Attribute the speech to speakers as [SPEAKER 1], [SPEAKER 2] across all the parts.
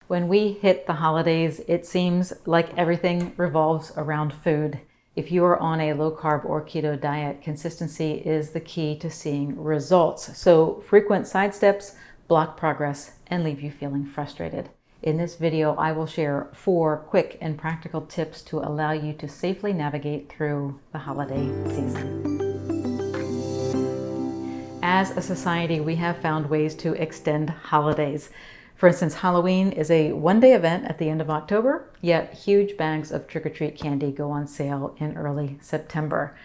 [SPEAKER 1] When we hit the holidays, it seems like everything revolves around food. If you are on a low carb or keto diet, consistency is the key to seeing results. So frequent sidesteps block progress and leave you feeling frustrated. In this video, I will share 4 quick and practical tips to allow you to safely navigate through the holiday season. As a society, we have found ways to extend holidays. For instance, Halloween is a one-day event at the end of October, yet huge bags of trick-or-treat candy go on sale in early September.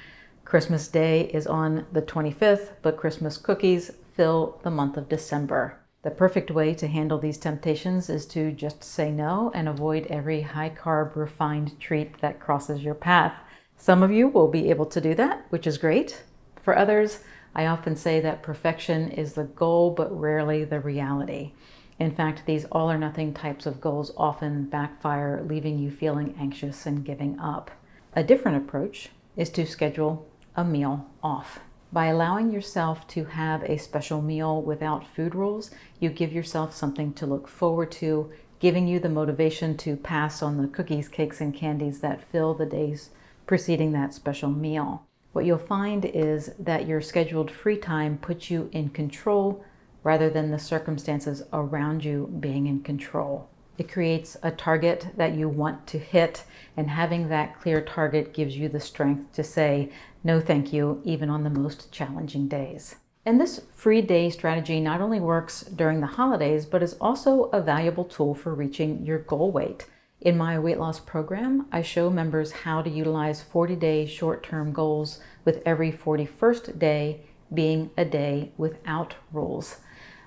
[SPEAKER 1] Christmas Day is on the 25th, but Christmas cookies fill the month of December. The perfect way to handle these temptations is to just say no and avoid every high-carb, refined treat that crosses your path. Some of you will be able to do that, which is great. For others, I often say that perfection is the goal, but rarely the reality. In fact, these all-or-nothing types of goals often backfire, leaving you feeling anxious and giving up. A different approach is to schedule a meal off. By allowing yourself to have a special meal without food rules, you give yourself something to look forward to, giving you the motivation to pass on the cookies, cakes, and candies that fill the days preceding that special meal. What you'll find is that your scheduled free time puts you in control rather than the circumstances around you being in control. It creates a target that you want to hit, and having that clear target gives you the strength to say no thank you, even on the most challenging days. And this free day strategy not only works during the holidays, but is also a valuable tool for reaching your goal weight. In my weight loss program, I show members how to utilize 40-day short-term goals, with every 41st day being a day without rules.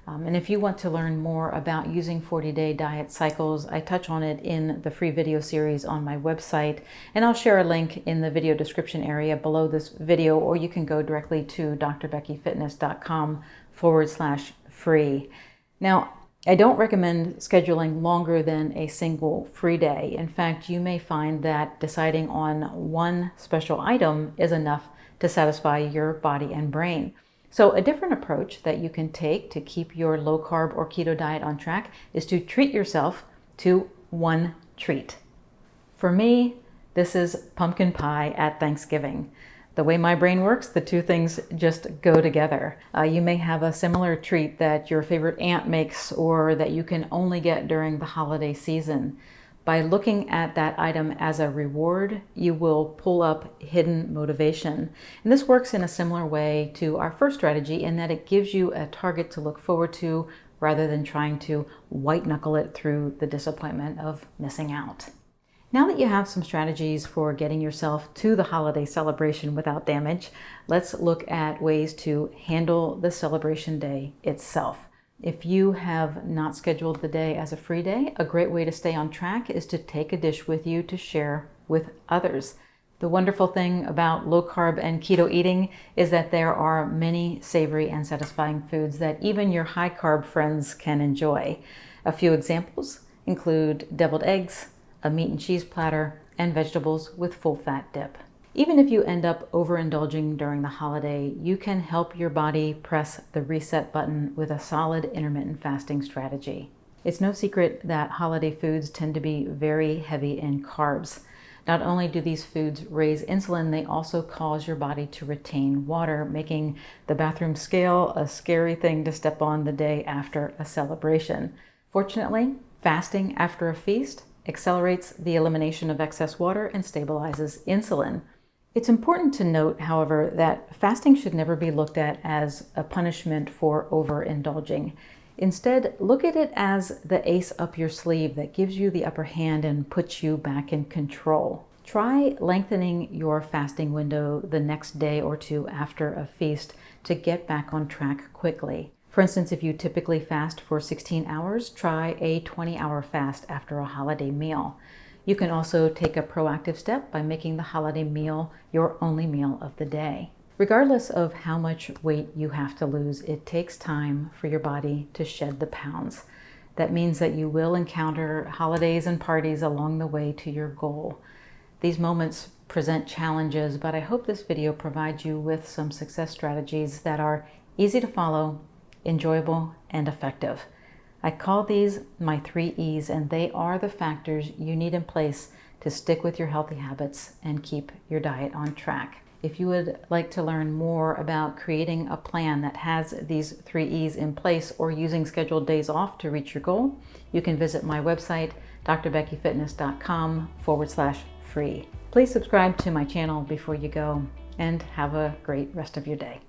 [SPEAKER 1] And if you want to learn more about using 40-day diet cycles, I touch on it in the free video series on my website, and I'll share a link in the video description area below this video, or you can go directly to drbeckyfitness.com/free. Now, I don't recommend scheduling longer than a single free day. In fact, you may find that deciding on one special item is enough to satisfy your body and brain. So a different approach that you can take to keep your low carb or keto diet on track is to treat yourself to one treat. For me, this is pumpkin pie at Thanksgiving. The way my brain works, the two things just go together. You may have a similar treat that your favorite aunt makes or that you can only get during the holiday season. By looking at that item as a reward, you will pull up hidden motivation. And this works in a similar way to our first strategy in that it gives you a target to look forward to rather than trying to white knuckle it through the disappointment of missing out. Now that you have some strategies for getting yourself to the holiday celebration without damage, let's look at ways to handle the celebration day itself. If you have not scheduled the day as a free day, a great way to stay on track is to take a dish with you to share with others. The wonderful thing about low carb and keto eating is that there are many savory and satisfying foods that even your high carb friends can enjoy. A few examples include deviled eggs, a meat and cheese platter, and vegetables with full fat dip. Even if you end up overindulging during the holiday, you can help your body press the reset button with a solid intermittent fasting strategy. It's no secret that holiday foods tend to be very heavy in carbs. Not only do these foods raise insulin, they also cause your body to retain water, making the bathroom scale a scary thing to step on the day after a celebration. Fortunately, fasting after a feast accelerates the elimination of excess water and stabilizes insulin. It's important to note, however, that fasting should never be looked at as a punishment for overindulging. Instead, look at it as the ace up your sleeve that gives you the upper hand and puts you back in control. Try lengthening your fasting window the next day or two after a feast to get back on track quickly. For instance, if you typically fast for 16 hours, try a 20-hour fast after a holiday meal. You can also take a proactive step by making the holiday meal your only meal of the day. Regardless of how much weight you have to lose, it takes time for your body to shed the pounds. That means that you will encounter holidays and parties along the way to your goal. These moments present challenges, but I hope this video provides you with some success strategies that are easy to follow, enjoyable, and effective. I call these my 3 E's, and they are the factors you need in place to stick with your healthy habits and keep your diet on track. If you would like to learn more about creating a plan that has these 3 E's in place or using scheduled days off to reach your goal, you can visit my website, drbeckyfitness.com/free. Please subscribe to my channel before you go, and have a great rest of your day.